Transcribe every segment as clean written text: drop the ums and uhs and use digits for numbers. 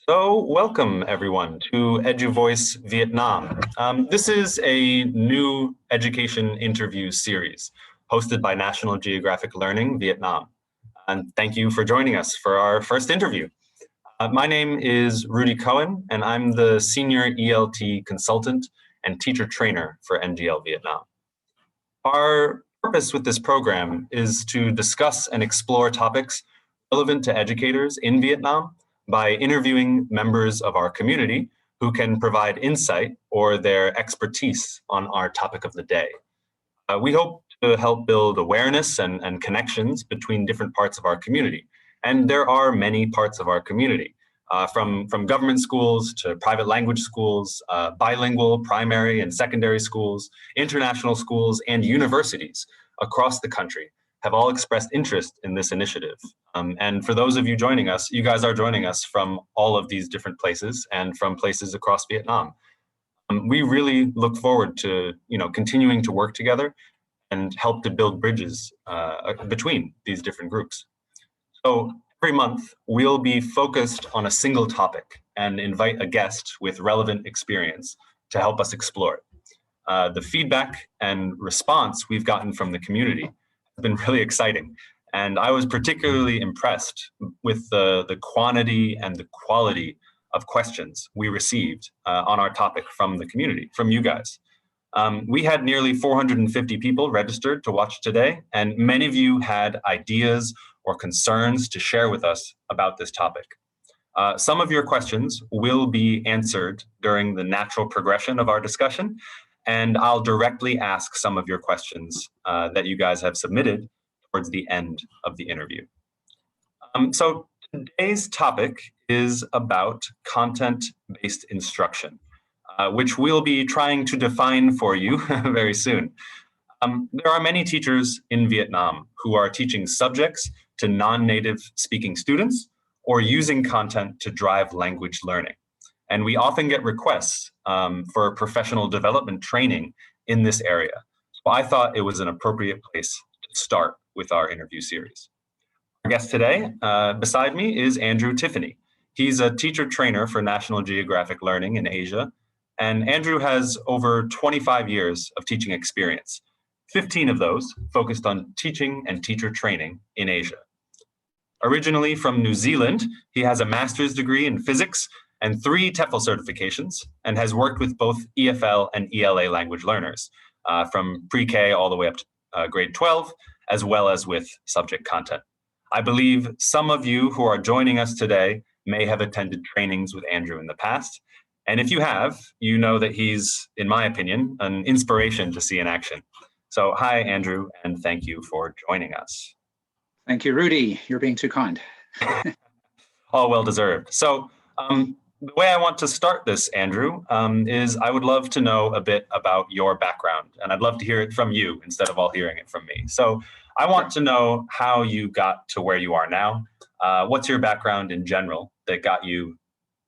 So, welcome everyone to EduVoice Vietnam. This is a new education interview series hosted by National Geographic Learning Vietnam. And thank you for joining us for our first interview. My name is Rudy Cohen, and I'm the Senior ELT Consultant and Teacher Trainer for NGL Vietnam. Our purpose with this program is to discuss and explore topics relevant to educators in Vietnam by interviewing members of our community who can provide insight or their expertise on our topic of the day. We hope to help build awareness and connections between different parts of our community. And there are many parts of our community, from government schools to private language schools, bilingual primary and secondary schools, international schools, and universities across the country have all expressed interest in this initiative. And for those of you joining us, you guys are joining us from all of these different places and from places across Vietnam. We really look forward to continuing to work together and help to build bridges between these different groups. So every month, we'll be focused on a single topic and invite a guest with relevant experience to help us explore it. The feedback and response we've gotten from the community been really exciting. And I was particularly impressed with the quantity and the quality of questions we received on our topic from the community, from you guys. We had nearly 450 people registered to watch today, and many of you had ideas or concerns to share with us about this topic. Some of your questions will be answered during the natural progression of our discussion, and I'll directly ask some of your questions that you guys have submitted towards the end of the interview. So today's topic is about content-based instruction, which we'll be trying to define for you very soon. There are many teachers in Vietnam who are teaching subjects to non-native speaking students or using content to drive language learning. And we often get requests for professional development training in this area. So I thought it was an appropriate place to start with our interview series. Our guest today, beside me, is Andrew Tiffany. He's a teacher trainer for National Geographic Learning in Asia. And Andrew has over 25 years of teaching experience, 15 of those focused on teaching and teacher training in Asia. Originally from New Zealand, he has a master's degree in physics and 3 TEFL certifications, and has worked with both EFL and ELA language learners from pre-K all the way up to grade 12, as well as with subject content. I believe some of you who are joining us today may have attended trainings with Andrew in the past. And if you have, you know that he's, in my opinion, an inspiration to see in action. So hi, Andrew, and thank you for joining us. Thank you, Rudy. You're being too kind. All well deserved. So the way I want to start this, Andrew, is I would love to know a bit about your background, and I'd love to hear it from you instead of all hearing it from me. So I want to know how you got to where you are now. What's your background in general that got you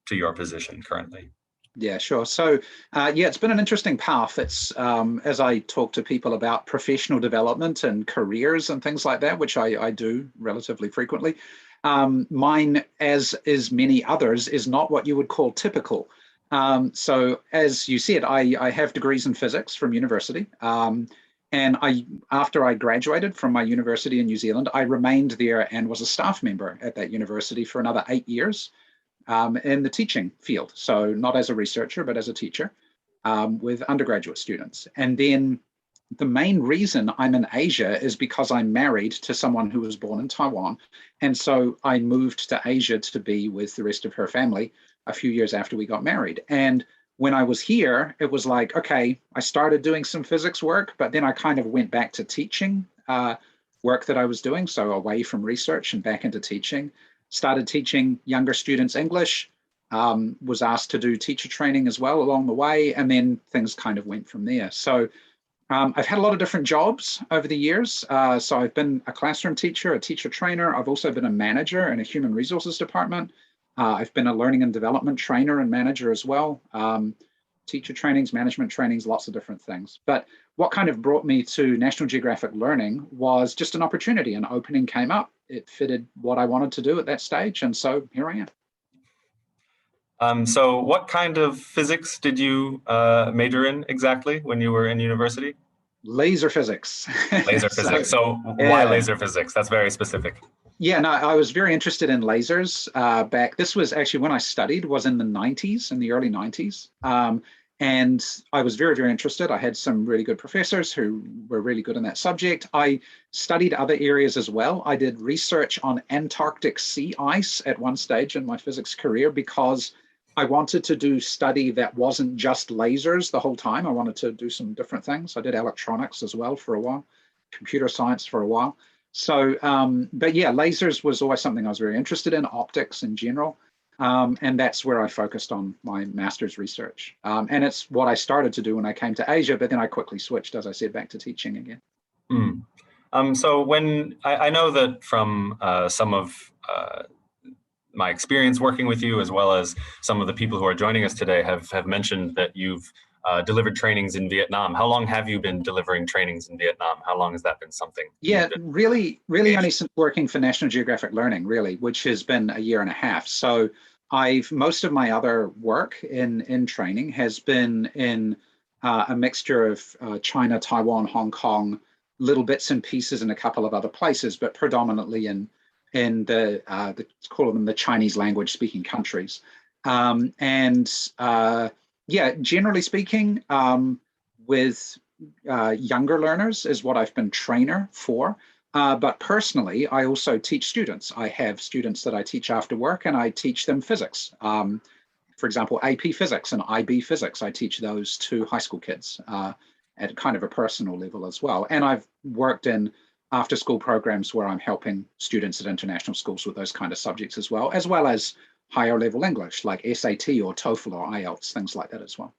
to your position currently? Yeah, sure. So, yeah, it's been an interesting path. It's as I talk to people about professional development and careers and things like that, which I do relatively frequently. Mine, as is many others, is not what you would call typical. So as you said, I have degrees in physics from university. And after I graduated from my university in New Zealand, I remained there and was a staff member at that university for another 8 years in the teaching field. So not as a researcher, but as a teacher with undergraduate students. And then the main reason I'm in Asia is because I'm married to someone who was born in Taiwan. And so I moved to Asia to be with the rest of her family a few years after we got married. And when I was here, it was like, okay, I started doing some physics work, but then I kind of went back to teaching work that I was doing. So away from research and back into teaching, started teaching younger students English, was asked to do teacher training as well along the way. And then things kind of went from there. So I've had a lot of different jobs over the years. So I've been a classroom teacher, a teacher trainer. I've also been a manager in a human resources department. I've been a learning and development trainer and manager as well. Teacher trainings, management trainings, lots of different things. But what kind of brought me to National Geographic Learning was just an opportunity. An opening came up. It fitted what I wanted to do at that stage. And so here I am. So what kind of physics did you major in exactly when you were in university? Laser physics. Laser So physics. So why yeah. laser physics? That's very specific. Yeah, no, I was very interested in lasers back. This was actually when I studied, was in the 90s, in the early 90s. And I was very, very interested. I had some really good professors who were really good in that subject. I studied other areas as well. I did research on Antarctic sea ice at one stage in my physics career because I wanted to do study that wasn't just lasers the whole time. I wanted to do some different things. I did electronics as well for a while, computer science for a while. So, but yeah, lasers was always something I was very interested in, optics in general. And that's where I focused on my master's research. And it's what I started to do when I came to Asia, but then I quickly switched, as I said, back to teaching again. Mm. So when I know that from some of my experience working with you, as well as some of the people who are joining us today, have mentioned that you've delivered trainings in Vietnam. How long have you been delivering trainings in Vietnam? How long has that been something you've Yeah, been really only engaged? since working for National Geographic Learning, really, which has been a year and a half. So I've most of my other work in training has been in a mixture of China, Taiwan, Hong Kong, little bits and pieces in a couple of other places, but predominantly in the call them the Chinese language speaking countries. And yeah, generally speaking, with younger learners is what I've been trainer for. But personally, I also teach students. I have students that I teach after work and I teach them physics. For example, AP physics and IB physics, I teach those to high school kids at kind of a personal level as well. And I've worked in after school programs where I'm helping students at international schools with those kind of subjects as well as higher level English like SAT or TOEFL or IELTS, things like that as well.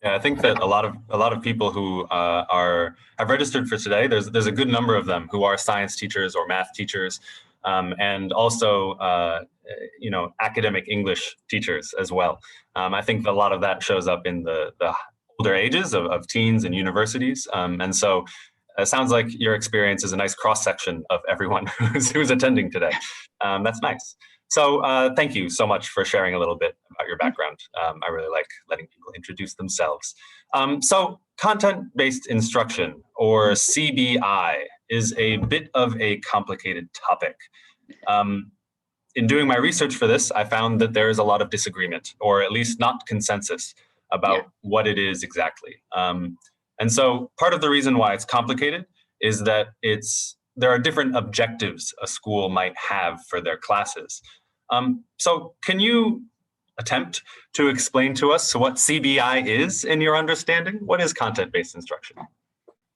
Yeah, I think that a lot of people who are have registered for today. There's a good number of them who are science teachers or math teachers, and also academic English teachers as well. I think a lot of that shows up in the older ages of teens and universities, and so it sounds like your experience is a nice cross section of everyone who's attending today. That's nice. So thank you so much for sharing a little bit about your background. I really like letting people introduce themselves. So content-based instruction, or CBI, is a bit of a complicated topic. Um, in doing my research for this, I found that there is a lot of disagreement, or at least not consensus, Yeah. about what it is exactly. And so part of the reason why it's complicated is that there are different objectives a school might have for their classes. So can you attempt to explain to us what CBI is in your understanding? What is content-based instruction?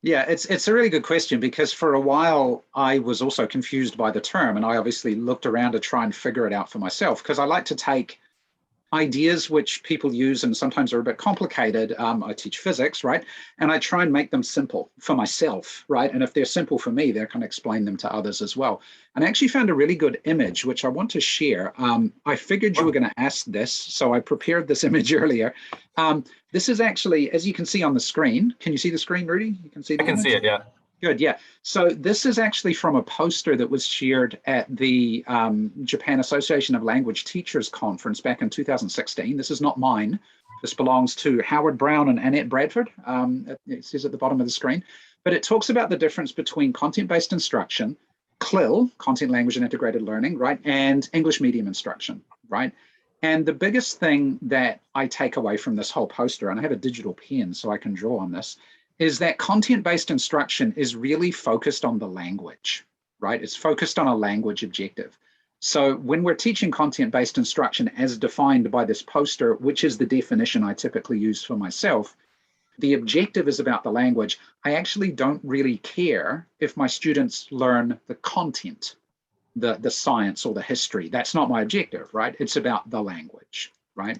Yeah, it's a really good question because for a while I was also confused by the term, and I obviously looked around to try and figure it out for myself because I like to take ideas which people use and sometimes are a bit complicated. I teach physics, right? And I try and make them simple for myself, right? And if they're simple for me, they can explain them to others as well. And I actually found a really good image, which I want to share. I figured you were going to ask this, so I prepared this image earlier. This is actually, as you can see on the screen, can you see the screen, Rudy? You can see the I can see image? it, yeah. Good, yeah. So this is actually from a poster that was shared at the Japan Association of Language Teachers Conference back in 2016. This is not mine. This belongs to Howard Brown and Annette Bradford. It says at the bottom of the screen. But it talks about the difference between content-based instruction, CLIL, Content, Language, and Integrated Learning, right, and English medium instruction, right? And the biggest thing that I take away from this whole poster, and I have a digital pen so I can draw on this, is that content-based instruction is really focused on the language, right? It's focused on a language objective. So when we're teaching content-based instruction as defined by this poster, which is the definition I typically use for myself, the objective is about the language. I actually don't really care if my students learn the content, the science or the history. That's not my objective, right? It's about the language, right?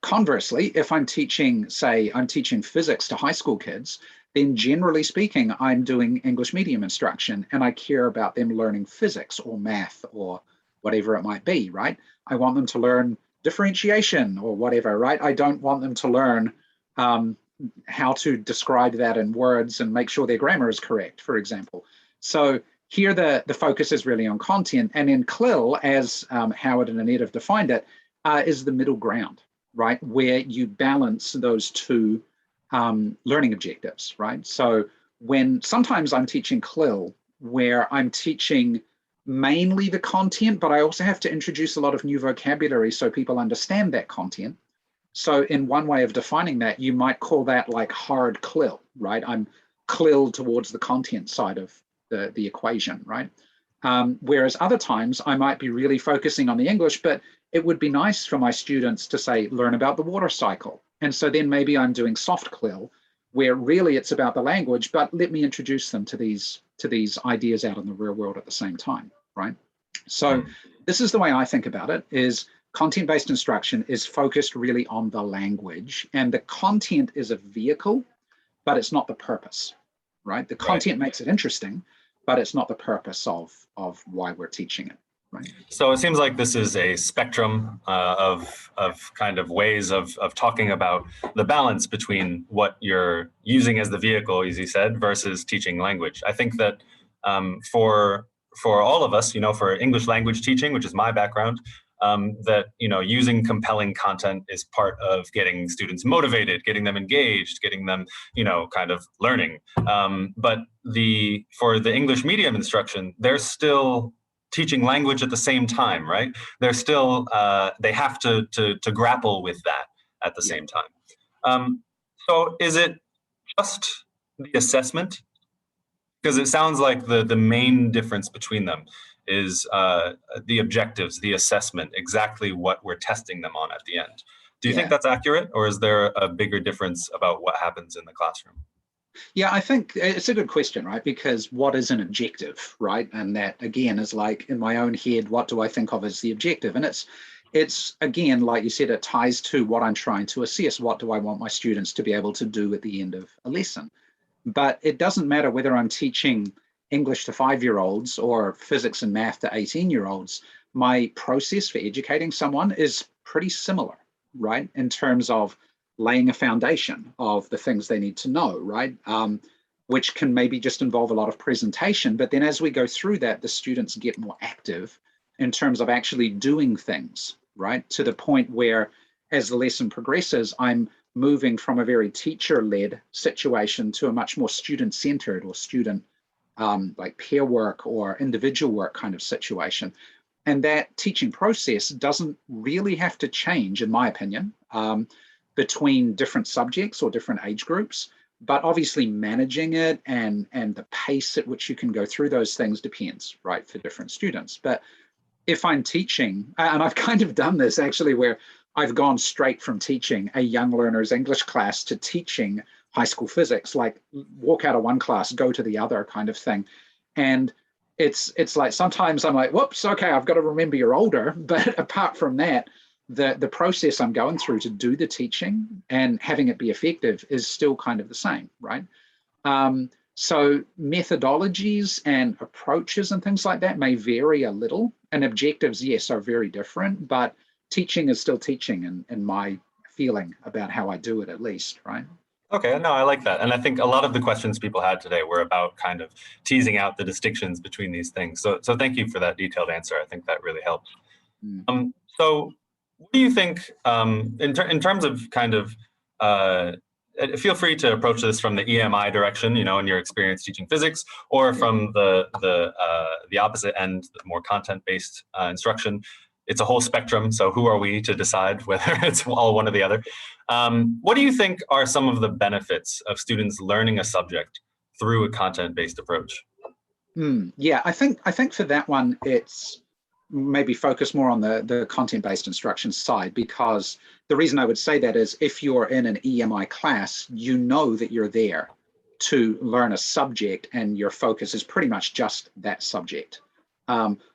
Conversely, if I'm teaching, say, I'm teaching physics to high school kids, then generally speaking, I'm doing English medium instruction and I care about them learning physics or math or whatever it might be, right? I want them to learn differentiation or whatever, right? I don't want them to learn how to describe that in words and make sure their grammar is correct, for example. So here the focus is really on content. And in CLIL, as Howard and Annette have defined it, is the middle ground, right? Where you balance those two learning objectives, right? So when sometimes I'm teaching CLIL, where I'm teaching mainly the content, but I also have to introduce a lot of new vocabulary so people understand that content. So in one way of defining that, you might call that like hard CLIL, right? I'm CLIL towards the content side of the equation, right? Whereas other times I might be really focusing on the English, but it would be nice for my students to say, learn about the water cycle. And so then maybe I'm doing soft CLIL, where really it's about the language, but let me introduce them to these ideas out in the real world at the same time, right? So this is the way I think about it, is content-based instruction is focused really on the language, and the content is a vehicle, but it's not the purpose, right? The content makes it interesting, but it's not the purpose of why we're teaching it, right? So it seems like this is a spectrum of kind of ways of talking about the balance between what you're using as the vehicle, as you said, versus teaching language. I think that for all of us, for English language teaching, which is my background, that using compelling content is part of getting students motivated, getting them engaged, getting them kind of learning. But for the English medium instruction, there's still teaching language at the same time, right? They're still they have to grapple with that at the same time. So is it just the assessment? Because it sounds like the main difference between them is the objectives, the assessment, exactly what we're testing them on at the end. Do you think that's accurate, or is there a bigger difference about what happens in the classroom? Yeah, I think it's a good question, right? Because what is an objective, right? And that again is like in my own head, what do I think of as the objective? And it's again, like you said, it ties to what I'm trying to assess. What do I want my students to be able to do at the end of a lesson? But it doesn't matter whether I'm teaching English to 5-year-olds or physics and math to 18-year-olds. My process for educating someone is pretty similar, right? In terms of laying a foundation of the things they need to know, right? Which can maybe just involve a lot of presentation. But then as we go through that, the students get more active in terms of actually doing things, right? To the point where as the lesson progresses, I'm moving from a very teacher-led situation to a much more student-centered or student like peer work or individual work kind of situation. And that teaching process doesn't really have to change, in my opinion, between different subjects or different age groups. But obviously managing it and the pace at which you can go through those things depends, right, for different students. But if I'm teaching, and I've kind of done this actually, where I've gone straight from teaching a young learner's English class to teaching high school physics, like walk out of one class, go to the other kind of thing. And it's like sometimes I'm like, whoops, okay, I've got to remember you're older. But apart from that, the process I'm going through to do the teaching and having it be effective is still kind of the same, right? So methodologies and approaches and things like that may vary a little, and objectives, yes, are very different, but teaching is still teaching in my feeling about how I do it, at least, right? Okay, no, I like that. And I think a lot of the questions people had today were about kind of teasing out the distinctions between these things. So thank you for that detailed answer. I think that really helped. So what do you think, in terms of kind of, feel free to approach this from the EMI direction, in your experience teaching physics, or from the opposite end, the more content-based instruction. It's a whole spectrum, so who are we to decide whether it's all one or the other? What do you think are some of the benefits of students learning a subject through a content-based approach? Yeah, I think for that one, it's maybe focus more on the content-based instruction side, because the reason I would say that is if you're in an EMI class, you know that you're there to learn a subject and your focus is pretty much just that subject.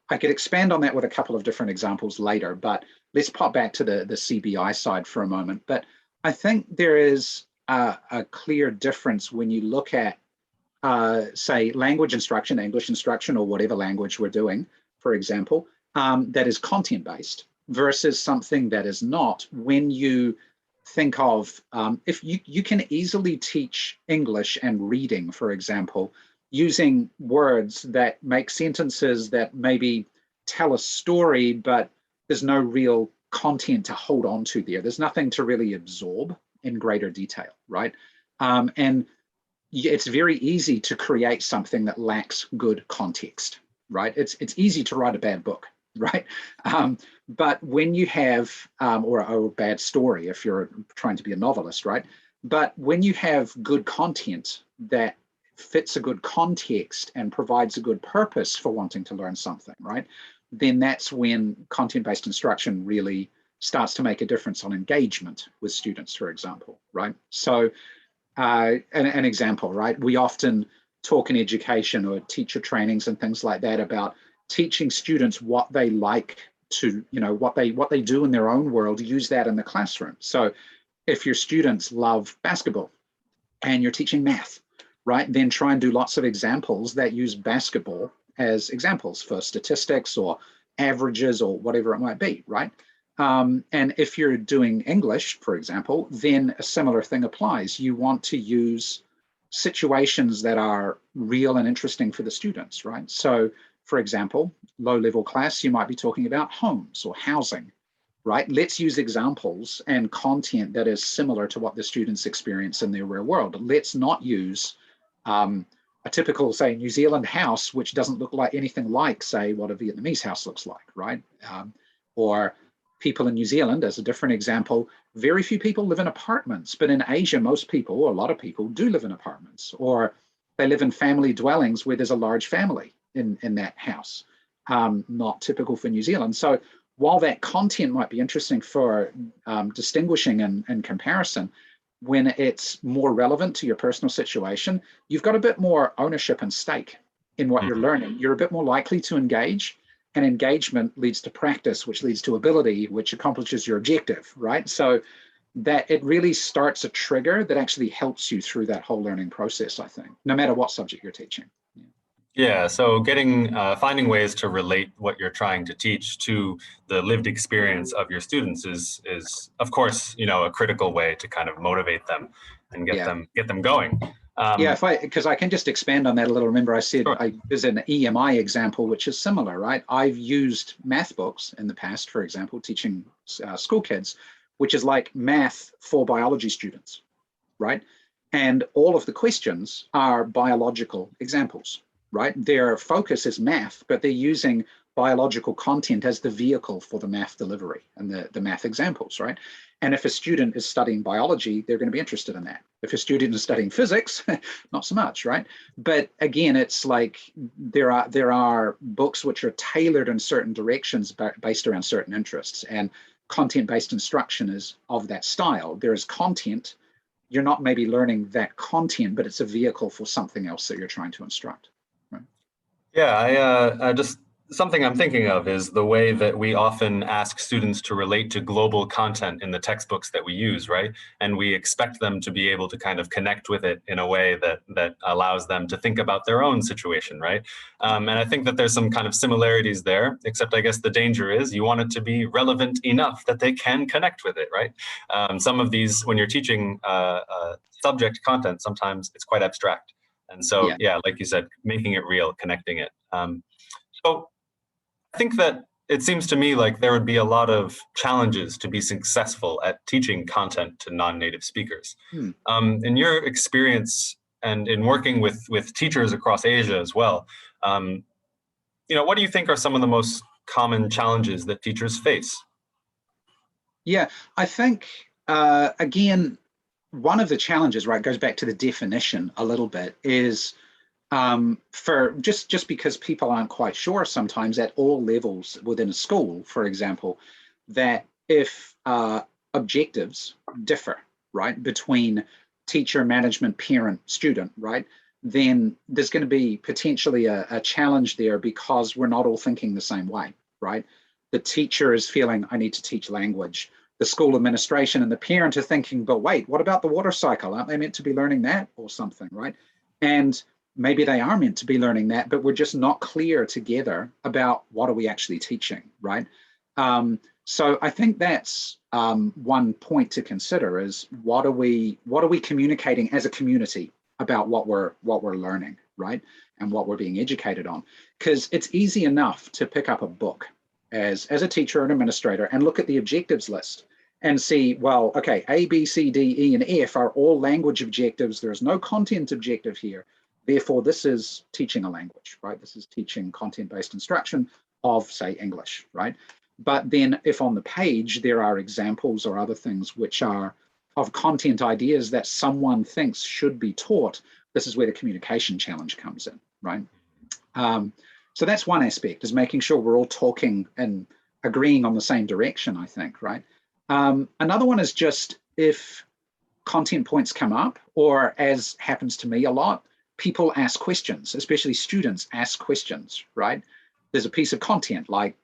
I could expand on that with a couple of different examples later, but let's pop back to the CBI side for a moment. But I think there is a clear difference when you look at, say, language instruction, English instruction, or whatever language we're doing, for example, that is content-based versus something that is not. When you think of, if you can easily teach English and reading, for example, using words that make sentences that maybe tell a story, but there's no real content to hold on to there. There's nothing to really absorb in greater detail, right? And it's very easy to create something that lacks good context, right? It's easy to write a bad book, right? But when you have, or a bad story, if you're trying to be a novelist, right? But when you have good content that fits a good context and provides a good purpose for wanting to learn something, right? Then that's when content-based instruction really starts to make a difference on engagement with students, for example, right? So an example, right? We often talk in education or teacher trainings and things like that about teaching students what they like to, what they do in their own world, use that in the classroom. So if your students love basketball and you're teaching math, right, then try and do lots of examples that use basketball as examples for statistics or averages or whatever it might be, right? And if you're doing English, for example, then a similar thing applies. You want to use situations that are real and interesting for the students, right? So, for example, low-level class, you might be talking about homes or housing, right? Let's use examples and content that is similar to what the students experience in their real world. Let's not use a typical, say, New Zealand house, which doesn't look like anything like, say, what a Vietnamese house looks like, right? Or people in New Zealand, as a different example, very few people live in apartments, but in Asia, most people, or a lot of people, do live in apartments, or they live in family dwellings where there's a large family in that house, not typical for New Zealand. So while that content might be interesting for distinguishing and comparison, when it's more relevant to your personal situation, you've got a bit more ownership and stake in what you're learning. You're a bit more likely to engage, and engagement leads to practice, which leads to ability, which accomplishes your objective, right? So that it really starts a trigger that actually helps you through that whole learning process, I think, no matter what subject you're teaching. Yeah, so finding ways to relate what you're trying to teach to the lived experience of your students is of course, a critical way to kind of motivate them and get them going. Yeah, because I can just expand on that a little. Remember, I said Sure. there's an EMI example, which is similar, right? I've used math books in the past, for example, teaching school kids, which is like math for biology students, right? And all of the questions are biological examples, right? Their focus is math, but they're using biological content as the vehicle for the math delivery and the math examples, right? And if a student is studying biology, they're going to be interested in that. If a student is studying physics, not so much, right? But again, it's like there are books which are tailored in certain directions based around certain interests, and content-based instruction is of that style. There is content. You're not maybe learning that content, but it's a vehicle for something else that you're trying to instruct. Right? Yeah, I just something I'm thinking of is the way that we often ask students to relate to global content in the textbooks that we use, right? And we expect them to be able to kind of connect with it in a way that allows them to think about their own situation, right? And I think that there's some kind of similarities there, except I guess the danger is you want it to be relevant enough that they can connect with it, right? Some of these, when you're teaching subject content, sometimes it's quite abstract. And so, yeah, like you said, making it real, connecting it. So I think that it seems to me like there would be a lot of challenges to be successful at teaching content to non-native speakers. In your experience and in working with teachers across Asia as well, what do you think are some of the most common challenges that teachers face? Yeah, I think, again, one of the challenges, right, goes back to the definition a little bit, is for just because people aren't quite sure sometimes at all levels within a school, for example, that if objectives differ, right, between teacher, management, parent, student, right, then there's going to be potentially a challenge there because we're not all thinking the same way, right? The teacher is feeling, I need to teach language. The school administration and the parent are thinking, but wait, what about the water cycle? Aren't they meant to be learning that or something, right? And maybe they are meant to be learning that, but we're just not clear together about what are we actually teaching, right? So I think that's one point to consider is what are we communicating as a community about what we're learning, right? And what we're being educated on. Because it's easy enough to pick up a book, as a teacher and administrator and look at the objectives list and see, well, okay, A, B, C, D, E, and F are all language objectives. There's no content objective here. Therefore, this is teaching a language, right? This is teaching content-based instruction of, say, English, right? But then if on the page there are examples or other things which are of content ideas that someone thinks should be taught, this is where the communication challenge comes in, right? So that's one aspect, is making sure we're all talking and agreeing on the same direction, I think, right? Another one is just if content points come up, or as happens to me a lot, people ask questions, especially students ask questions, right? There's a piece of content like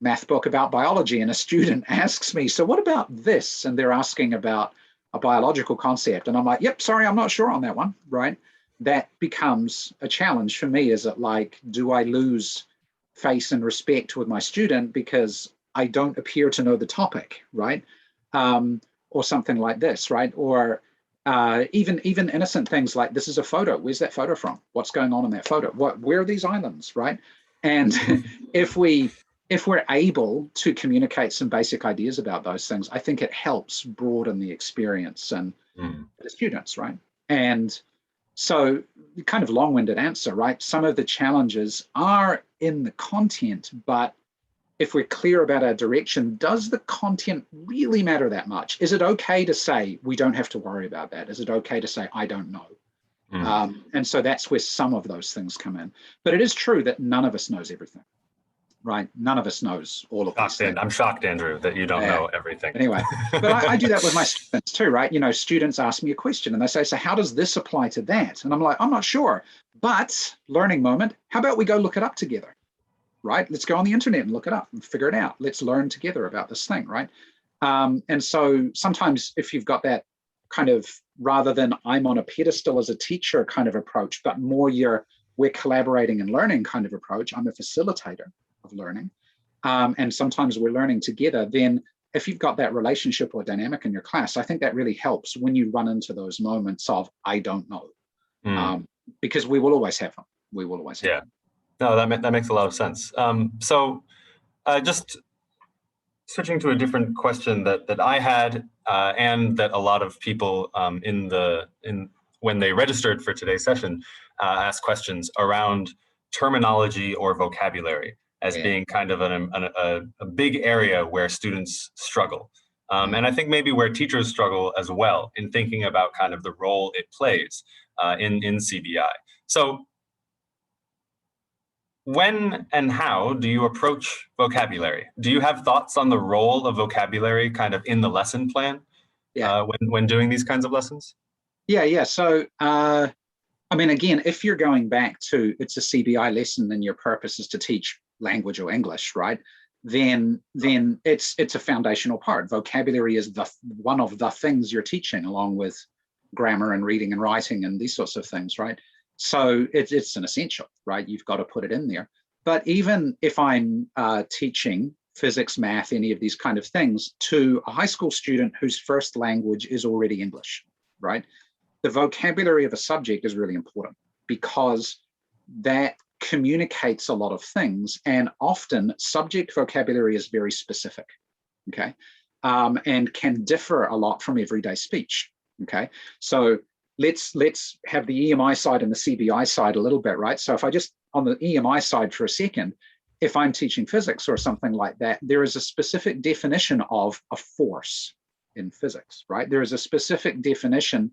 math book about biology, and a student asks me, so what about this? And they're asking about a biological concept. And I'm like, yep, sorry, I'm not sure on that one, right? That becomes a challenge for me. Is it like, do I lose face and respect with my student because I don't appear to know the topic, right? Or something like this, right? Or even innocent things like, this is a photo. Where's that photo from? What's going on in that photo? Where are these islands, right? And if we're able to communicate some basic ideas about those things, I think it helps broaden the experience and the students, right? And so, kind of long-winded answer, right? Some of the challenges are in the content, but if we're clear about our direction, does the content really matter that much? Is it okay to say, we don't have to worry about that? Is it okay to say, I don't know? And so that's where some of those things come in. But it is true that none of us knows everything, right? None of us knows all of these things. I'm shocked, Andrew, that you don't know everything. Anyway, but I do that with my students too, right? You know, students ask me a question and they say, so how does this apply to that? And I'm like, I'm not sure, but learning moment, how about we go look it up together, right? Let's go on the internet and look it up and figure it out. Let's learn together about this thing, right? And so sometimes if you've got that kind of, rather than I'm on a pedestal as a teacher kind of approach, but more we're collaborating and learning kind of approach, I'm a facilitator of learning. And sometimes we're learning together, then if you've got that relationship or dynamic in your class, I think that really helps when you run into those moments of, I don't know, because we will always have them. We will always have them. No, that makes a lot of sense. So just switching to a different question that I had and that a lot of people when they registered for today's session asked questions around terminology or vocabulary as being kind of a big area where students struggle. And I think maybe where teachers struggle as well in thinking about kind of the role it plays in CBI. So when and how do you approach vocabulary? Do you have thoughts on the role of vocabulary kind of in the lesson plan when doing these kinds of lessons? Yeah. So, I mean, again, if you're going back to it's a CBI lesson and your purpose is to teach language or English, right? Then it's a foundational part. Vocabulary is one of the things you're teaching, along with grammar and reading and writing and these sorts of things, right? So it's an essential, right? You've got to put it in there. But even if I'm teaching physics, math, any of these kind of things to a high school student whose first language is already English, right? The vocabulary of a subject is really important because that communicates a lot of things, and often subject vocabulary is very specific, okay? And can differ a lot from everyday speech, okay? So let's have the EMI side and the CBI side a little bit, right? So if I just, on the EMI side for a second, if I'm teaching physics or something like that, there is a specific definition of a force in physics, right? There is a specific definition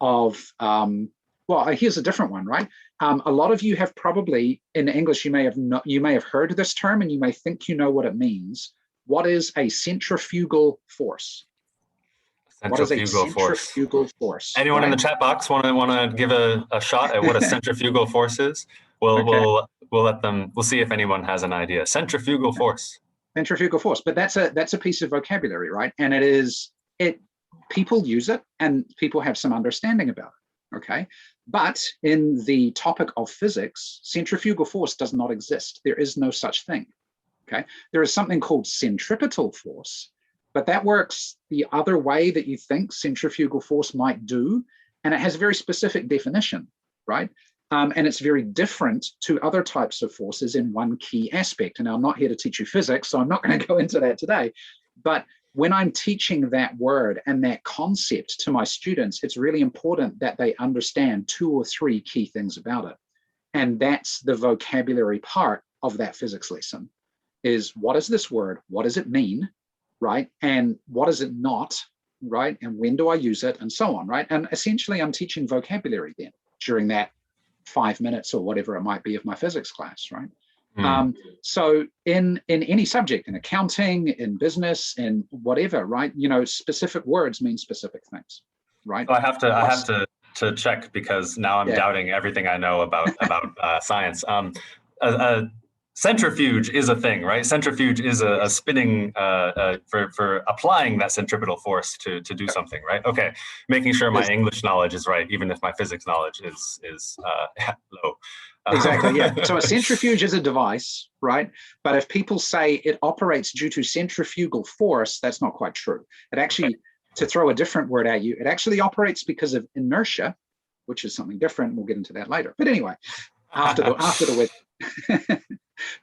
of, well, here's a different one, right? A lot of you have probably, in English, you may have heard this term and you may think you know what it means. What is a centrifugal force? Centrifugal force. Anyone right? in the chat box want to give a shot at what a centrifugal force is? We'll let them. We'll see if anyone has an idea. Centrifugal force. Centrifugal force, but that's a piece of vocabulary, right? And people use it and people have some understanding about it. Okay, but in the topic of physics, centrifugal force does not exist. There is no such thing. Okay, there is something called centripetal force. But that works the other way that you think centrifugal force might do, and it has a very specific definition, right? And it's very different to other types of forces in one key aspect. And I'm not here to teach you physics, so I'm not going to go into that today. But when I'm teaching that word and that concept to my students, it's really important that they understand 2 or 3 key things about it. And that's the vocabulary part of that physics lesson, is what is this word? What does it mean, right? And what is it not, right? And when do I use it? And so on, right? And essentially I'm teaching vocabulary then during that 5 minutes or whatever it might be of my physics class, right? So in any subject, in accounting, in business, in whatever, right? Specific words mean specific things, right? So I have to check, because now I'm doubting everything I know about science. Centrifuge is a thing, right? Centrifuge is a spinning for applying that centripetal force to do something, right? Okay, making sure my English knowledge is right, even if my physics knowledge is low. Exactly, yeah. So a centrifuge is a device, right? But if people say it operates due to centrifugal force, that's not quite true. It actually, to throw a different word at you, it actually operates because of inertia, which is something different. We'll get into that later. But anyway, after the word.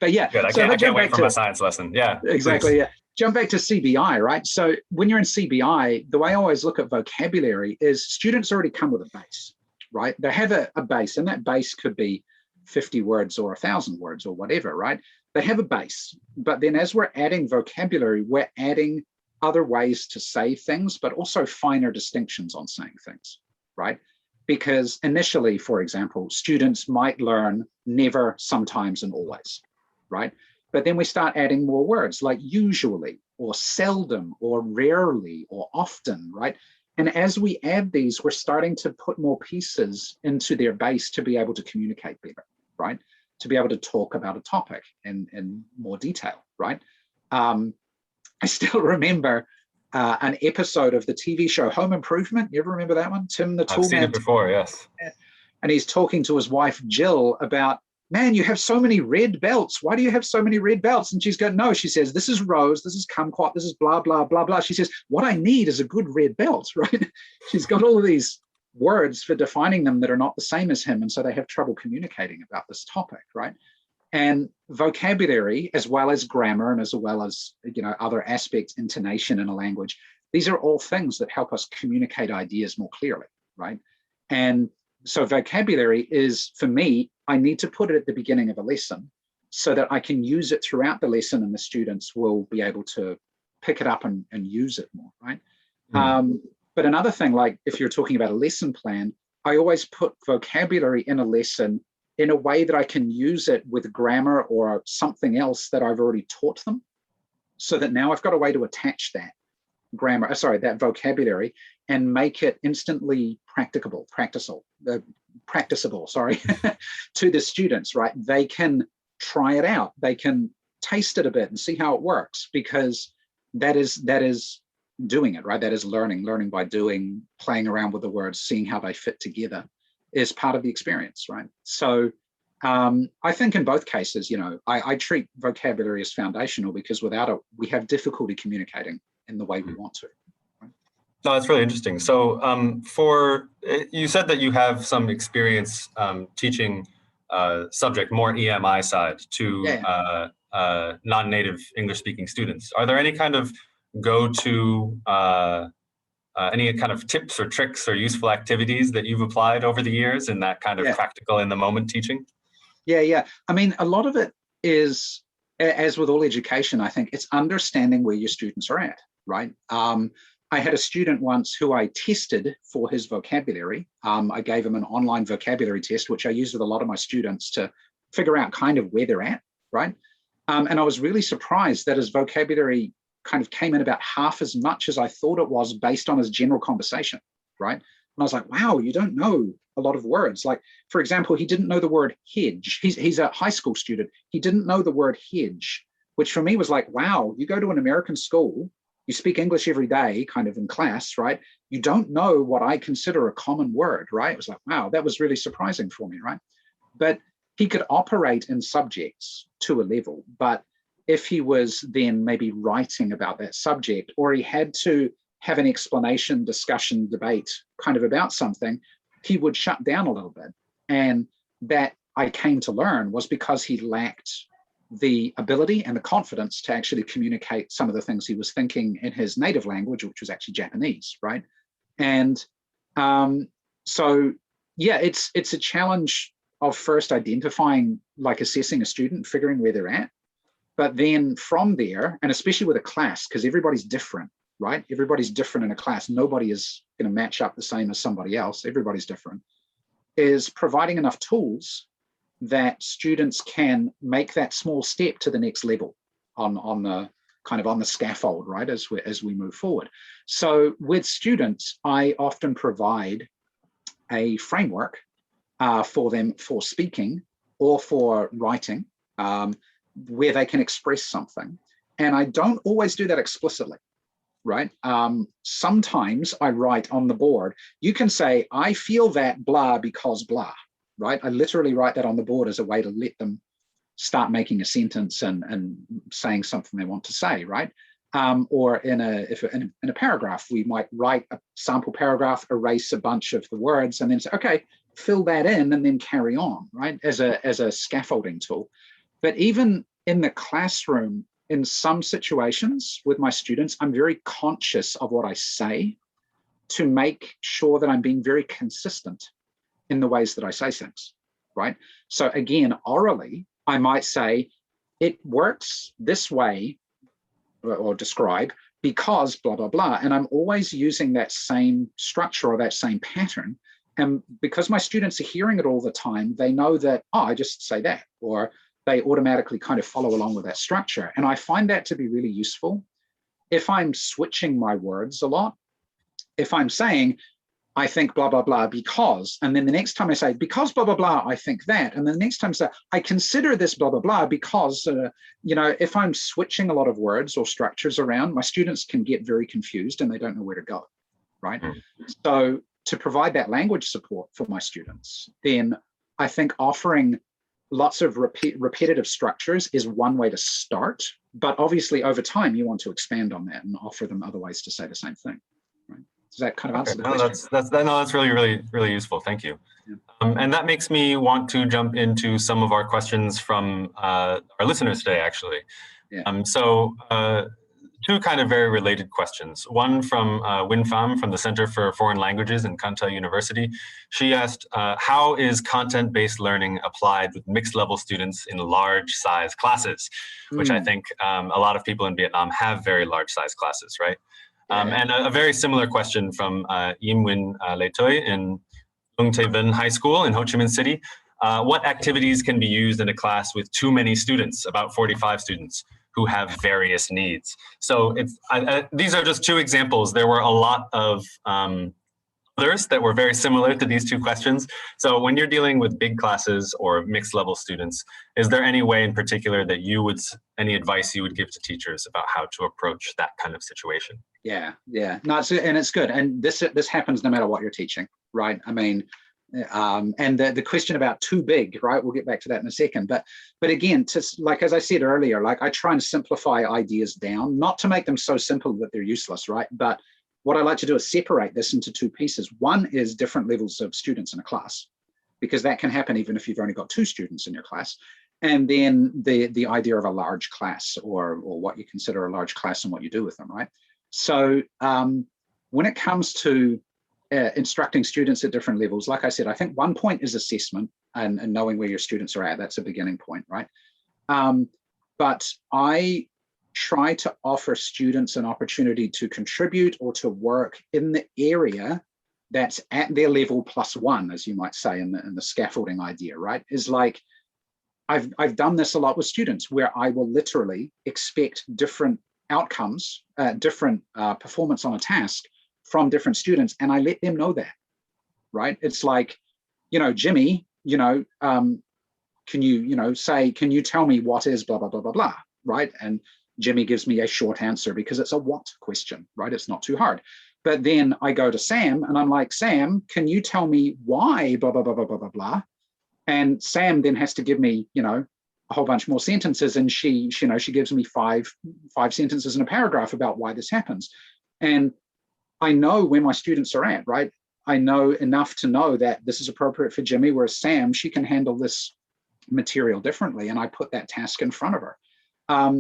But yeah, good. I can't wait for my science lesson. Yeah, exactly. Please. Yeah, jump back to CBI, right? So when you're in CBI, the way I always look at vocabulary is students already come with a base, right? They have a base, and that base could be 50 words or 1,000 words or whatever, right? They have a base, but then as we're adding vocabulary, we're adding other ways to say things, but also finer distinctions on saying things, right? Because initially, for example, students might learn never, sometimes, and always, right? But then we start adding more words like usually or seldom or rarely or often, right? And as we add these, we're starting to put more pieces into their base to be able to communicate better, right? To be able to talk about a topic in more detail, right? I still remember an episode of the TV show Home Improvement. You ever remember that one? Tim the Toolman. I've seen it before, yes. And he's talking to his wife, Jill, about, man, you have so many red belts. Why do you have so many red belts? And she's going, no, she says, this is rose, this is kumquat, this is blah, blah, blah, blah. She says, what I need is a good red belt, right? She's got all of these words for defining them that are not the same as him. And so they have trouble communicating about this topic, right? And vocabulary, as well as grammar and as well as, other aspects, intonation in a language, these are all things that help us communicate ideas more clearly, right? And so vocabulary is, for me, I need to put it at the beginning of a lesson so that I can use it throughout the lesson and the students will be able to pick it up and use it more, right? But another thing, like if you're talking about a lesson plan, I always put vocabulary in a lesson in a way that I can use it with grammar or something else that I've already taught them, so that now I've got a way to attach that that vocabulary and make it instantly practicable to the students, right? They can try it out. They can taste it a bit and see how it works, because that is doing it, right? That is learning by doing, playing around with the words, seeing how they fit together is part of the experience, right? So I think in both cases, I treat vocabulary as foundational, because without it, we have difficulty communicating in the way we want to. Right? No, that's really interesting. So you said that you have some experience teaching subject, more EMI side, to non-native English-speaking students. Are there any kind of go-to any kind of tips or tricks or useful activities that you've applied over the years in that kind of practical, in the moment teaching? Yeah. I mean, a lot of it is, as with all education, I think it's understanding where your students are at, right? I had a student once who I tested for his vocabulary. I gave him an online vocabulary test, which I use with a lot of my students to figure out kind of where they're at, right? And I was really surprised that his vocabulary kind of came in about half as much as I thought it was based on his general conversation, right? And I was like, wow, you don't know a lot of words. Like, for example, he didn't know the word hedge. He's a high school student. He didn't know the word hedge, which for me was like, wow, you go to an American school, you speak English every day, kind of in class, right? You don't know what I consider a common word, right? It was like, wow, that was really surprising for me, right? But he could operate in subjects to a level, but if he was then maybe writing about that subject, or he had to have an explanation, discussion, debate kind of about something, he would shut down a little bit. And that I came to learn was because he lacked the ability and the confidence to actually communicate some of the things he was thinking in his native language, which was actually Japanese, right? And so, yeah, it's a challenge of first identifying, like assessing a student, figuring where they're at. But then from there, and especially with a class, because everybody's different, right? Everybody's different in a class. Nobody is going to match up the same as somebody else. Everybody's different. Is providing enough tools that students can make that small step to the next level on the kind of on the scaffold, right, as we move forward. So with students, I often provide a framework for them for speaking or for writing, where they can express something. And I don't always do that explicitly, right? Sometimes I write on the board, you can say, I feel that blah because blah, right? I literally write that on the board as a way to let them start making a sentence and saying something they want to say, right? Or in a paragraph, we might write a sample paragraph, erase a bunch of the words, and then say, okay, fill that in, and then carry on, right? As a scaffolding tool. But even in the classroom, in some situations with my students, I'm very conscious of what I say to make sure that I'm being very consistent in the ways that I say things, right? So again, orally, I might say, it works this way, or describe, because blah, blah, blah. And I'm always using that same structure or that same pattern. And because my students are hearing it all the time, they know that, oh, I just say that, or they automatically kind of follow along with that structure. And I find that to be really useful. If I'm switching my words a lot, if I'm saying, I think blah, blah, blah, because, and then the next time I say, because blah, blah, blah, I think that. And then the next time I say, I consider this blah, blah, blah, because, if I'm switching a lot of words or structures around, my students can get very confused and they don't know where to go, right? So to provide that language support for my students, then I think offering lots of repetitive structures is one way to start, but obviously over time you want to expand on that and offer them other ways to say the same thing. Right? Does that kind of answer the question? That's really useful. Thank you. Yeah. And that makes me want to jump into some of our questions from our listeners today, actually. Yeah. So two kind of very related questions. One from Win Pham from the Center for Foreign Languages in Kanta University. She asked, how is content-based learning applied with mixed level students in large size classes? Which I think a lot of people in Vietnam have very large size classes, right? And a very similar question from Yim Win Le Toi in Ung Te Vinh High School in Ho Chi Minh City. What activities can be used in a class with too many students, about 45 students, who have various needs? So these are just two examples. There were a lot of others that were very similar to these two questions. So when you're dealing with big classes or mixed level students, is there any way in particular that any advice you would give to teachers about how to approach that kind of situation? Yeah. No, it's good. And this happens no matter what you're teaching, right? I mean, and the question about too big, right? We'll get back to that in a second. But again, as I said earlier, I try and simplify ideas down, not to make them so simple that they're useless, right? But what I like to do is separate this into two pieces. One is different levels of students in a class, because that can happen even if you've only got 2 students in your class. And then the idea of a large class, or what you consider a large class and what you do with them, right? So when it comes to instructing students at different levels, like I said, I think one point is assessment and knowing where your students are at. That's a beginning point, right? But I try to offer students an opportunity to contribute or to work in the area that's at their level +1, as you might say in the scaffolding idea, right? Is like, I've done this a lot with students where I will literally expect different outcomes, different performance on a task from different students, and I let them know that, right? It's like, Jimmy, can you tell me what is blah, blah, blah, blah, blah, right? And Jimmy gives me a short answer because it's a what question, right? It's not too hard. But then I go to Sam and I'm like, Sam, can you tell me why blah, blah, blah, blah, blah, blah, blah? And Sam then has to give me, a whole bunch more sentences, and she gives me five sentences in a paragraph about why this happens. And I know where my students are at, right? I know enough to know that this is appropriate for Jimmy, whereas Sam, she can handle this material differently. And I put that task in front of her.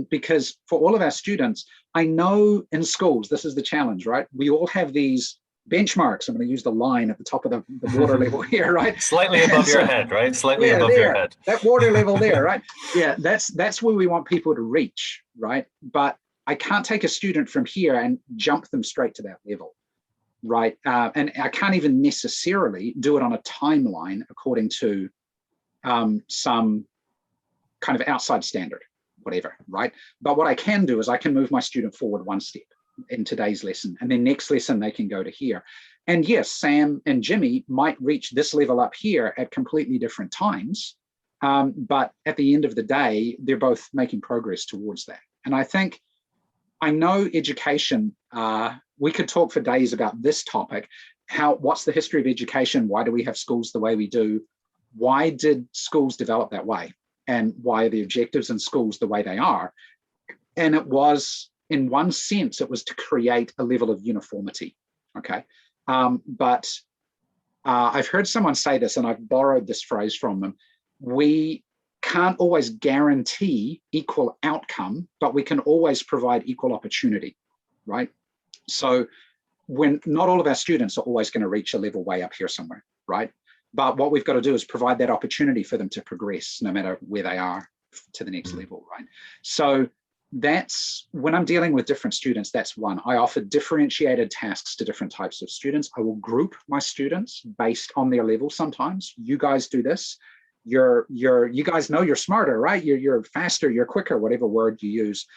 Because for all of our students, I know in schools, this is the challenge, right? We all have these benchmarks. I'm going to use the line at the top of the water level here, right? Slightly above your head, right? Slightly yeah, above there, your head. that water level there, right? Yeah, that's where we want people to reach, right? But I can't take a student from here and jump them straight to that level, right? And I can't even necessarily do it on a timeline according to some kind of outside standard, whatever, right? But what I can do is I can move my student forward one step in today's lesson, and then next lesson they can go to here. And yes, Sam and Jimmy might reach this level up here at completely different times, but at the end of the day, they're both making progress towards that. And I know education, we could talk for days about this topic. What's the history of education? Why do we have schools the way we do? Why did schools develop that way? And why are the objectives in schools the way they are? And it was, in one sense, it was to create a level of uniformity, okay? But I've heard someone say this, and I've borrowed this phrase from them. We can't always guarantee equal outcome, but we can always provide equal opportunity, right? So when not all of our students are always going to reach a level way up here somewhere, right? But what we've got to do is provide that opportunity for them to progress no matter where they are to the next level, right? So that's when I'm dealing with different students, that's one. I offer differentiated tasks to different types of students. I will group my students based on their level sometimes. You guys do this. You guys know you're smarter, right? You're faster, you're quicker, whatever word you use.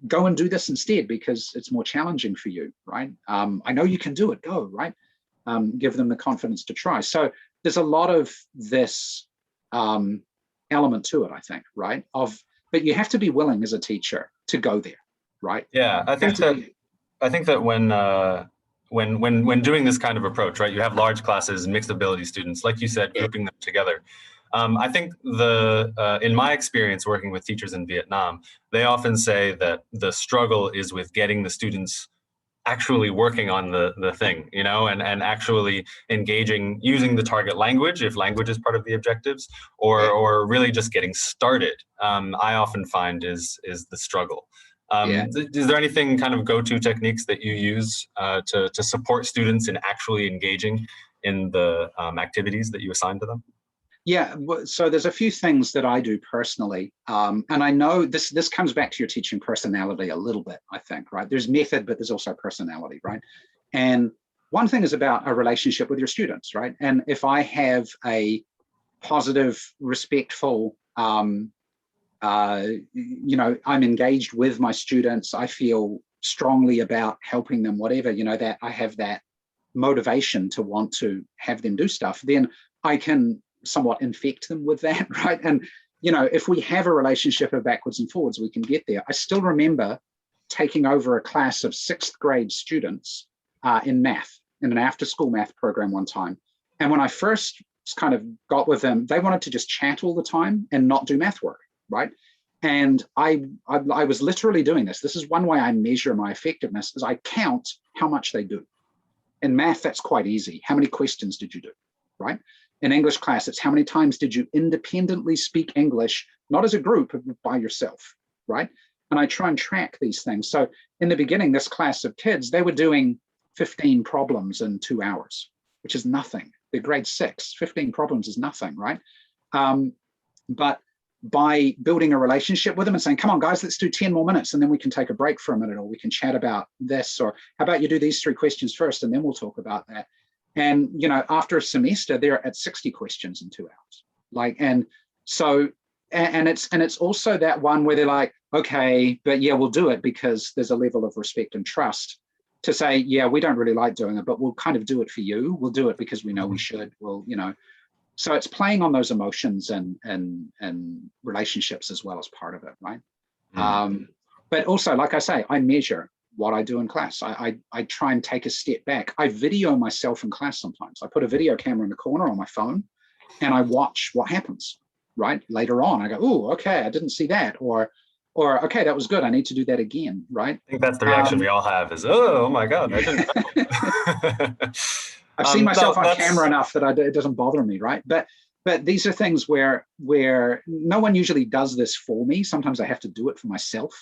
Go and do this instead because it's more challenging for you, right? I know you can do it, go, right? Give them the confidence to try. So there's a lot of this element to it, I think, right? But you have to be willing as a teacher to go there, right? Yeah, I think that when doing this kind of approach, right, you have large classes, mixed ability students, like you said, grouping them together. I think in my experience working with teachers in Vietnam, they often say that the struggle is with getting the students actually working on the thing, you know, and actually engaging, using the target language, if language is part of the objectives, or really just getting started, I often find is the struggle. Is there anything kind of go-to techniques that you use to support students in actually engaging in the activities that you assign to them? Yeah, so there's a few things that I do personally. And I know this comes back to your teaching personality a little bit, I think, right? There's method, but there's also personality, right? And one thing is about a relationship with your students, right? And if I have a positive, respectful, you know, I'm engaged with my students, I feel strongly about helping them, whatever, you know, that I have that motivation to want to have them do stuff, then I can somewhat infect them with that, right? And, you know, if we have a relationship of backwards and forwards, we can get there. I still remember taking over a class of 6th grade students in math, in an after-school math program one time. And when I first kind of got with them, they wanted to just chat all the time and not do math work, right? And I was literally doing this. This is one way I measure my effectiveness, is I count how much they do. In math, that's quite easy. How many questions did you do, right? In English class, it's how many times did you independently speak English, not as a group, but by yourself, right? And I try and track these things. So in the beginning, this class of kids, they were doing 15 problems in 2 hours, which is nothing. They're grade 6, 15 problems is nothing, right? But by building a relationship with them and saying, come on, guys, let's do 10 more minutes, and then we can take a break for a minute, or we can chat about this, or how about you do these 3 questions first, and then we'll talk about that. And, you know, after a semester, they're at 60 questions in 2 hours. Like, and so, and it's also that one where they're like, okay, but yeah, we'll do it because there's a level of respect and trust to say, yeah, we don't really like doing it, but we'll kind of do it for you. We'll do it because we know we should. Well, you know, so it's playing on those emotions and relationships as well as part of it, right? But also, like I say, I measure what I do in class. I try and take a step back. I video myself in class sometimes. I put a video camera in the corner on my phone and I watch what happens, right? Later on, I go, oh, okay, I didn't see that. Or okay, that was good. I need to do that again, right? I think that's the reaction we all have is, oh my God, I didn't know. I've seen myself No, on camera enough that it doesn't bother me, right? But these are things where no one usually does this for me. Sometimes I have to do it for myself.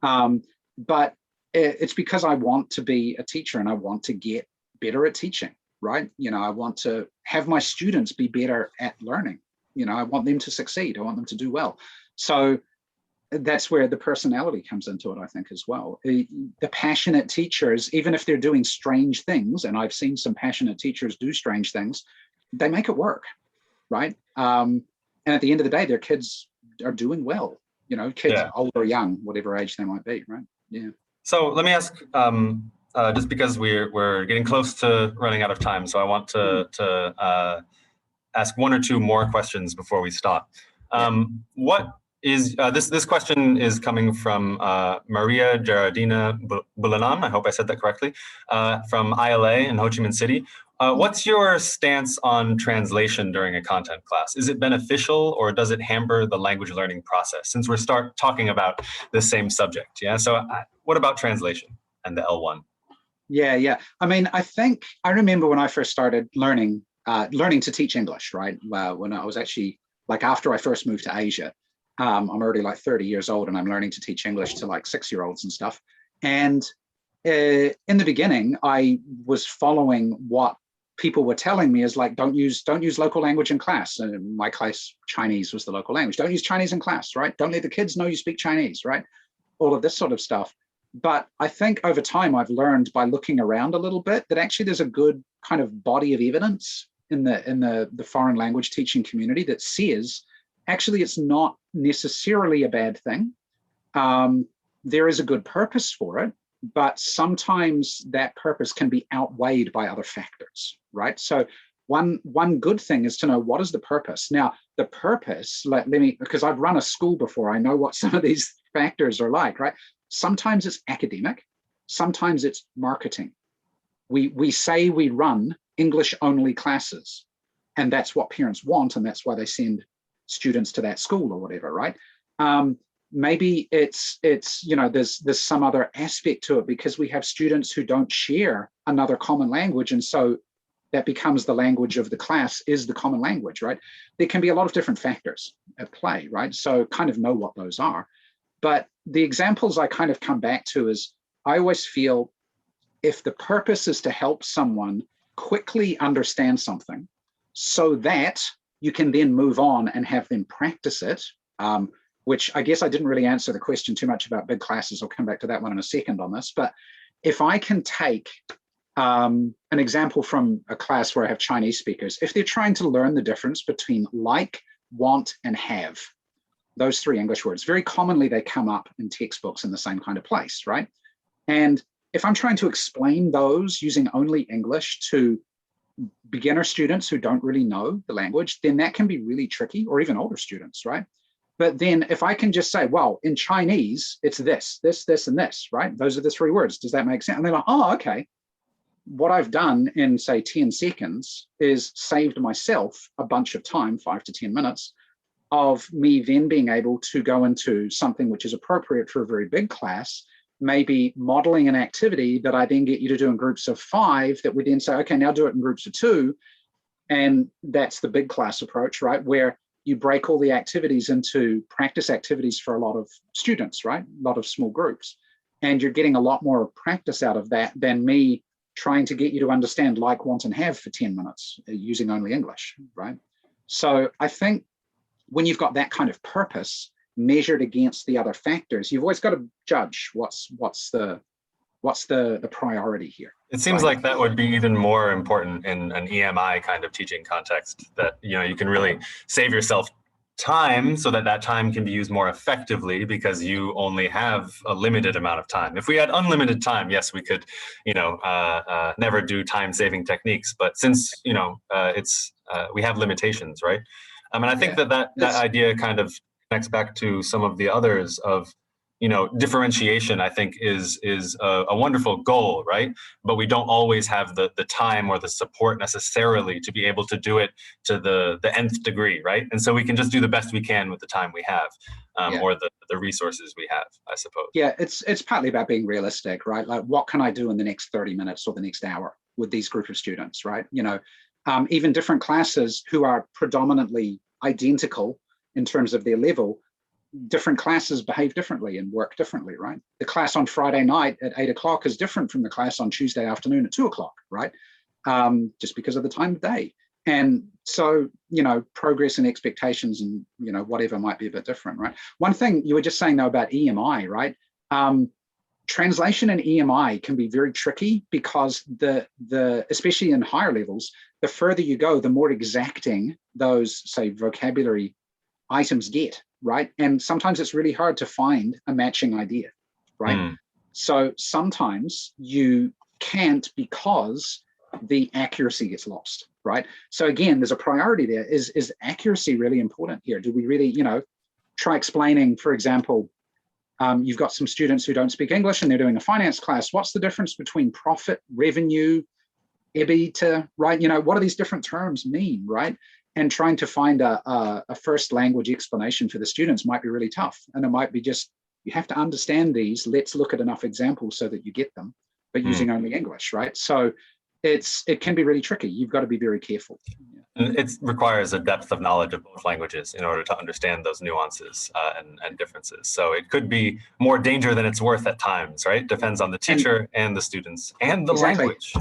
But it's because I want to be a teacher and I want to get better at teaching, right? I want to have my students be better at learning. I want them to succeed. I want them to do well. So that's where the personality comes into it, I think, as well. The passionate teachers, even if they're doing strange things, and I've seen some passionate teachers do strange things, they make it work, right? And at the end of the day, their kids are doing well. Kids, old or young, whatever age they might be, right? Yeah. So let me ask, just because we're getting close to running out of time, so I want to ask one or two more questions before we stop. What is this question is coming from Maria Gerardina Bulanan, I hope I said that correctly, from ILA in Ho Chi Minh City. What's your stance on translation during a content class? Is it beneficial or does it hamper the language learning process? Since we're talking about the same subject, so what about translation and the L1? Yeah. I mean, I remember when I first started learning to teach English, right? When I was actually, like, after I first moved to Asia, I'm already like 30 years old and I'm learning to teach English to like 6-year-olds and stuff. And in the beginning, I was following what people were telling me is like, don't use local language in class. And in my class, Chinese was the local language. Don't use Chinese in class, right? Don't let the kids know you speak Chinese, right? All of this sort of stuff. But I think over time, I've learned by looking around a little bit that actually there's a good kind of body of evidence in the foreign language teaching community that says actually it's not necessarily a bad thing. There is a good purpose for it, but sometimes that purpose can be outweighed by other factors, right? So one good thing is to know what is the purpose. Now, the purpose, because I've run a school before, I know what some of these factors are like, right? Sometimes it's academic, sometimes it's marketing. We say we run English-only classes, and that's what parents want, and that's why they send students to that school or whatever, right? Maybe it's there's some other aspect to it because we have students who don't share another common language, and so that becomes the language of the class is the common language, right? There can be a lot of different factors at play, right? So kind of know what those are. But the examples I kind of come back to is I always feel if the purpose is to help someone quickly understand something so that you can then move on and have them practice it, which I guess I didn't really answer the question too much about big classes. I'll come back to that one in a second on this. But if I can take an example from a class where I have Chinese speakers, if they're trying to learn the difference between like, want, and have, those three English words, very commonly they come up in textbooks in the same kind of place, right? And if I'm trying to explain those using only English to beginner students who don't really know the language, then that can be really tricky, or even older students, right? But then if I can just say, well, in Chinese, it's this, and this, right? Those are the three words. Does that make sense? And they're like, oh, okay. What I've done in, say, 10 seconds is saved myself a bunch of time, 5 to 10 minutes, of me then being able to go into something which is appropriate for a very big class, maybe modeling an activity that I then get you to do in groups of 5 that we then say, okay, now do it in groups of 2. And that's the big class approach, right? Where you break all the activities into practice activities for a lot of students, right? A lot of small groups. And you're getting a lot more practice out of that than me trying to get you to understand like, want, and have for 10 minutes using only English, right? So I think when you've got that kind of purpose measured against the other factors, you've always got to judge what's the priority here. It seems like that would be even more important in an EMI kind of teaching context, that you can really save yourself time so that that time can be used more effectively because you only have a limited amount of time. If we had unlimited time, yes, we could, never do time-saving techniques. But since we have limitations, right? And I think that idea kind of connects back to some of the others of, differentiation. I think is a wonderful goal, right? But we don't always have the time or the support necessarily to be able to do it to the nth degree, right? And so we can just do the best we can with the time we have, or the resources we have, I suppose. Yeah, it's partly about being realistic, right? Like, what can I do in the next 30 minutes or the next hour? with these group of students, right? Even different classes who are predominantly identical in terms of their level, different classes behave differently and work differently, right? The class on Friday night at 8 o'clock is different from the class on Tuesday afternoon at 2 o'clock, right? Just because of the time of day. And so, progress and expectations and, whatever might be a bit different, right? One thing you were just saying though about EMI, right? Translation in EMI can be very tricky because especially in higher levels, the further you go, the more exacting those, say, vocabulary items get, right? And sometimes it's really hard to find a matching idea, right? So sometimes you can't because the accuracy gets lost, right? So again, there's a priority there. Is accuracy really important here? Do we really, try explaining, for example, you've got some students who don't speak English and they're doing a finance class. What's the difference between profit, revenue, EBITDA, right? What do these different terms mean, right? And trying to find a first language explanation for the students might be really tough. And it might be just, you have to understand these. Let's look at enough examples so that you get them, but using only English, right? So it can be really tricky. You've got to be very careful. And it requires a depth of knowledge of both languages in order to understand those nuances and differences. So it could be more danger than it's worth at times, right? Depends on the teacher and the students and the language.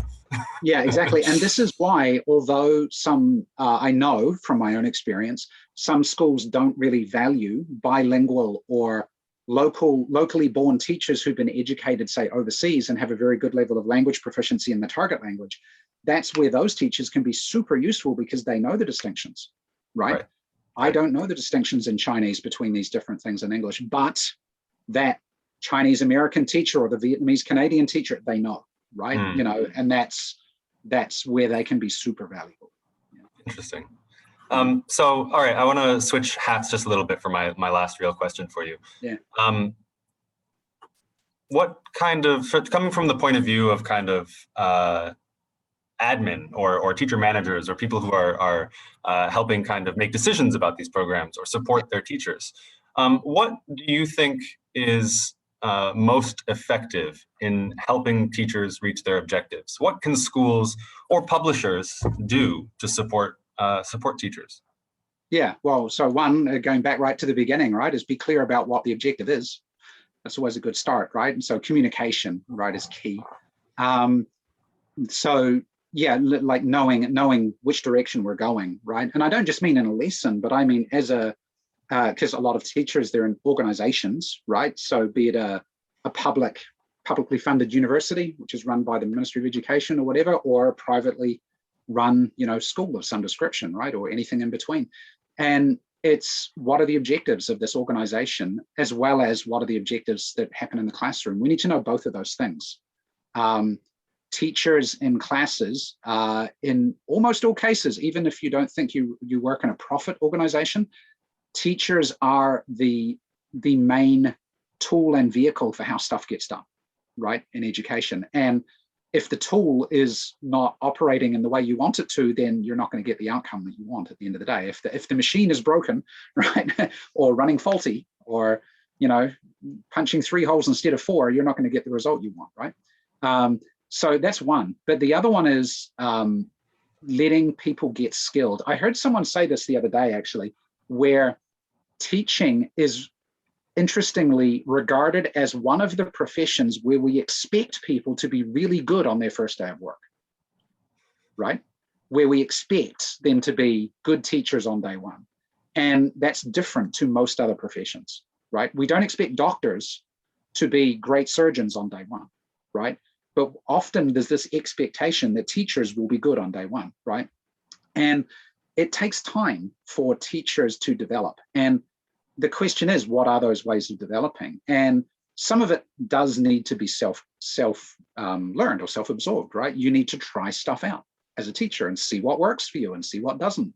Yeah, exactly. And this is why, although some, I know from my own experience, some schools don't really value bilingual or locally born teachers who've been educated, say, overseas and have a very good level of language proficiency in the target language. That's where those teachers can be super useful because they know the distinctions, right? I don't know the distinctions in Chinese between these different things in English, but that Chinese American teacher or the Vietnamese Canadian teacher, they know, right? And that's where they can be super valuable. Interesting. So, all right, I want to switch hats just a little bit for my last real question for you. Yeah. What kind of, coming from the point of view of kind of admin or teacher managers or people who are helping kind of make decisions about these programs or support their teachers, what do you think is most effective in helping teachers reach their objectives? What can schools or publishers do to support teachers? Yeah, well, so one, going back right to the beginning, right, is be clear about what the objective is. That's always a good start, right? And so communication, right, is key. So yeah, like knowing which direction we're going, right? And I don't just mean in a lesson, but I mean as because a lot of teachers, they're in organizations, right? So be it a publicly funded university, which is run by the Ministry of Education or whatever, or a privately run, school of some description, right? Or anything in between. And it's what are the objectives of this organization, as well as what are the objectives that happen in the classroom. We need to know both of those things. Teachers in classes, in almost all cases, even if you don't think you work in a profit organization, teachers are the main tool and vehicle for how stuff gets done, right, in education. And if the tool is not operating in the way you want it to, then you're not going to get the outcome that you want at the end of the day. If the machine is broken, right, or running faulty, or punching 3 holes instead of 4, you're not going to get the result you want, right? So that's one. But the other one is letting people get skilled. I heard someone say this the other day, actually, where teaching is interestingly regarded as one of the professions where we expect people to be really good on their first day of work, right? Where we expect them to be good teachers on day one. And that's different to most other professions, right? We don't expect doctors to be great surgeons on day one, right? But often there's this expectation that teachers will be good on day one, right? And it takes time for teachers to develop. And the question is, what are those ways of developing? And some of it does need to be self-learned or self-absorbed, right? You need to try stuff out as a teacher and see what works for you and see what doesn't.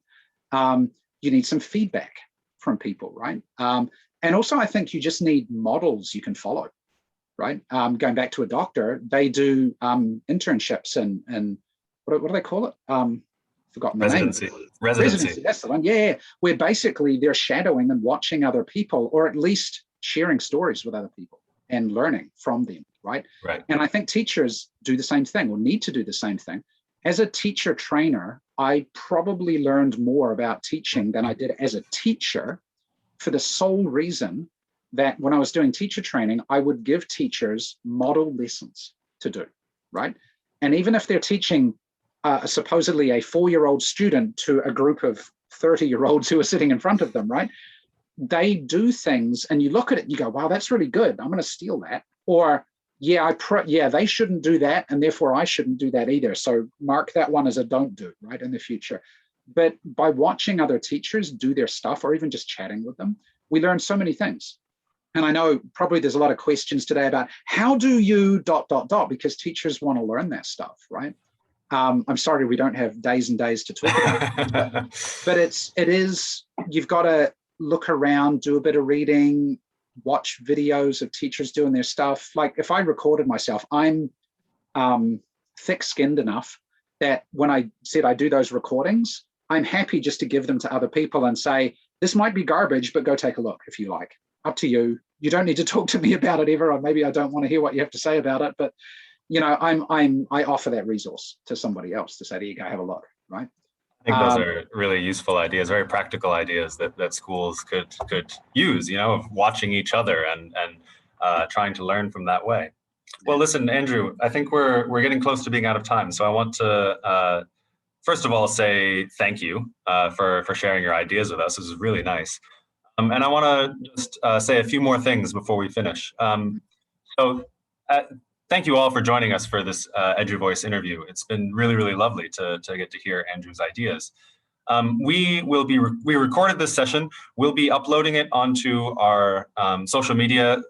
You need some feedback from people, right? And also, I think you just need models you can follow, right? Going back to a doctor, they do internships and what do they call it? Forgotten the name. Residency, that's the one. Yeah, where basically they're shadowing and watching other people, or at least sharing stories with other people and learning from them. right? Right. And I think teachers do the same thing or need to do the same thing. As a teacher trainer, I probably learned more about teaching than I did as a teacher, for the sole reason that when I was doing teacher training, I would give teachers model lessons to do, right? And even if they're teaching supposedly a 4-year-old student to a group of 30-year-olds who are sitting in front of them, right? They do things and you look at it and you go, wow, that's really good. I'm going to steal that. Or, yeah, they shouldn't do that, and therefore I shouldn't do that either. So mark that one as a don't do, right, in the future. But by watching other teachers do their stuff, or even just chatting with them, we learn so many things. And I know probably there's a lot of questions today about how do you ... because teachers want to learn that stuff, right? I'm sorry we don't have days and days to talk about it, but you've got to look around, do a bit of reading, watch videos of teachers doing their stuff. Like if I recorded myself, I'm thick-skinned enough that when I said I do those recordings, I'm happy just to give them to other people and say, this might be garbage, but go take a look if you like. Up to you. You don't need to talk to me about it ever, or maybe I don't want to hear what you have to say about it, but I offer that resource to somebody else to say, there you go, have a look, right? I think those are really useful ideas, very practical ideas that schools could use, of watching each other and trying to learn from that way. Well, listen, Andrew, I think we're getting close to being out of time. So I want to, first of all, say thank you for sharing your ideas with us. This is really nice. And I want to just say a few more things before we finish. Thank you all for joining us for this EduVoice interview. It's been really, really lovely to get to hear Andrew's ideas. We recorded this session. We'll be uploading it onto our social media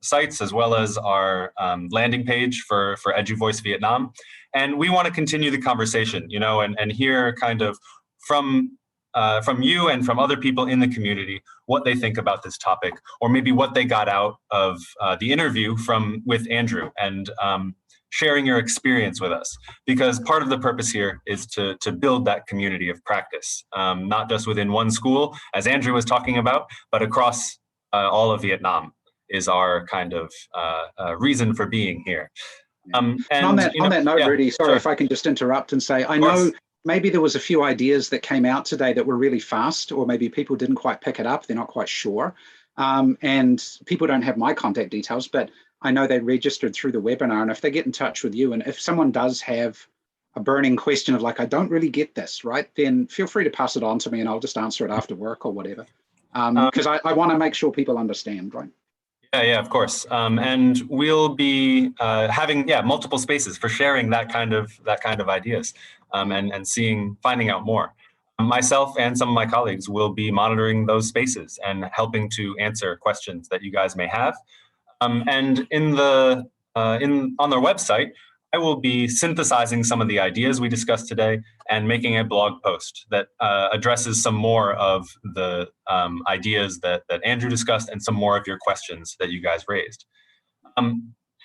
sites, as well as our landing page for EduVoice Vietnam. And we want to continue the conversation, and hear kind of from you and from other people in the community what they think about this topic, or maybe what they got out of the interview with Andrew, and sharing your experience with us, because part of the purpose here is to build that community of practice, not just within one school, as Andrew was talking about, but across all of Vietnam is our kind of reason for being here. And on that note, yeah, Rudy, sorry, sure, if I can just interrupt and say, I know maybe there was a few ideas that came out today that were really fast, or maybe people didn't quite pick it up, they're not quite sure. And people don't have my contact details, but I know they registered through the webinar, and if they get in touch with you, and if someone does have a burning question of like, I don't really get this, right, then feel free to pass it on to me and I'll just answer it after work or whatever. Because I want to make sure people understand, right? Yeah, of course. And we'll be having multiple spaces for sharing that kind of ideas, and finding out more. Myself and some of my colleagues will be monitoring those spaces and helping to answer questions that you guys may have. And on their website, I will be synthesizing some of the ideas we discussed today and making a blog post that addresses some more of the ideas that Andrew discussed and some more of your questions that you guys raised.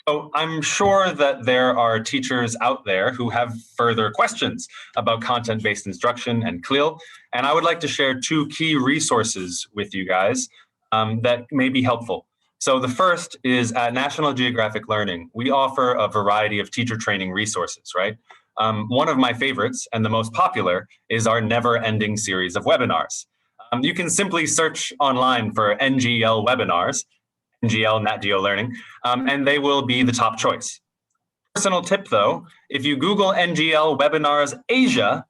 So I'm sure that there are teachers out there who have further questions about content-based instruction and CLIL, and I would like to share 2 key resources with you guys that may be helpful. So the first is at National Geographic Learning, we offer a variety of teacher training resources, right? One of my favorites and the most popular is our never-ending series of webinars. You can simply search online for NGL webinars, NGL, Nat Geo Learning, and they will be the top choice. Personal tip though, if you Google NGL webinars Asia,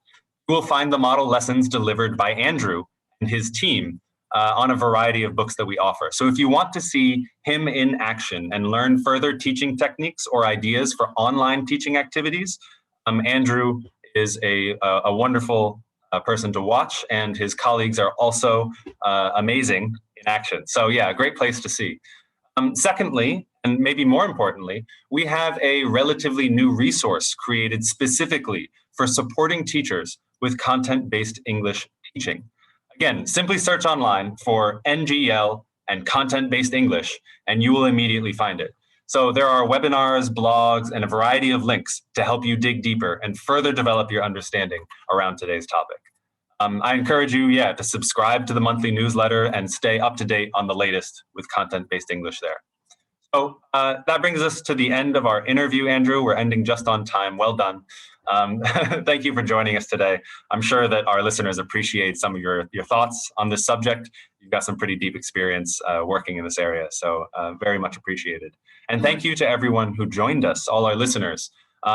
you will find the model lessons delivered by Andrew and his team on a variety of books that we offer. So if you want to see him in action and learn further teaching techniques or ideas for online teaching activities, Andrew is a wonderful person to watch, and his colleagues are also amazing in action. So yeah, a great place to see. Secondly, and maybe more importantly, we have a relatively new resource created specifically for supporting teachers with content-based English teaching. Again, simply search online for NGL and content-based English, and you will immediately find it. So there are webinars, blogs, and a variety of links to help you dig deeper and further develop your understanding around today's topic. I encourage you, to subscribe to the monthly newsletter and stay up to date on the latest with content-based English there. That brings us to the end of our interview, Andrew. We're ending just on time. Well done. Thank you for joining us today. I'm sure that our listeners appreciate some of your thoughts on this subject. You've got some pretty deep experience working in this area, so very much appreciated. And thank you to everyone who joined us, all our listeners.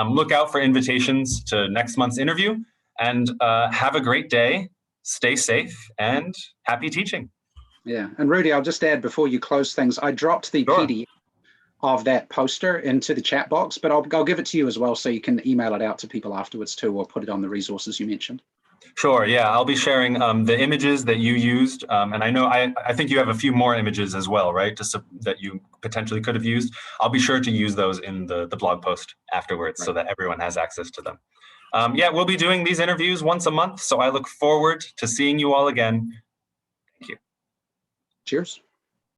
Look out for invitations to next month's interview, and have a great day. Stay safe and happy teaching. Yeah, and Rudy, I'll just add before you close things, I dropped the Sure. PDF of that poster into the chat box, but I'll give it to you as well so you can email it out to people afterwards too, or put it on the resources you mentioned. Sure, yeah, I'll be sharing the images that you used, and I know I think you have a few more images as well, right, that you potentially could have used. I'll be sure to use those in the blog post afterwards, right, so that everyone has access to them. Yeah, we'll be doing these interviews once a month, so I look forward to seeing you all again. Thank you. Cheers.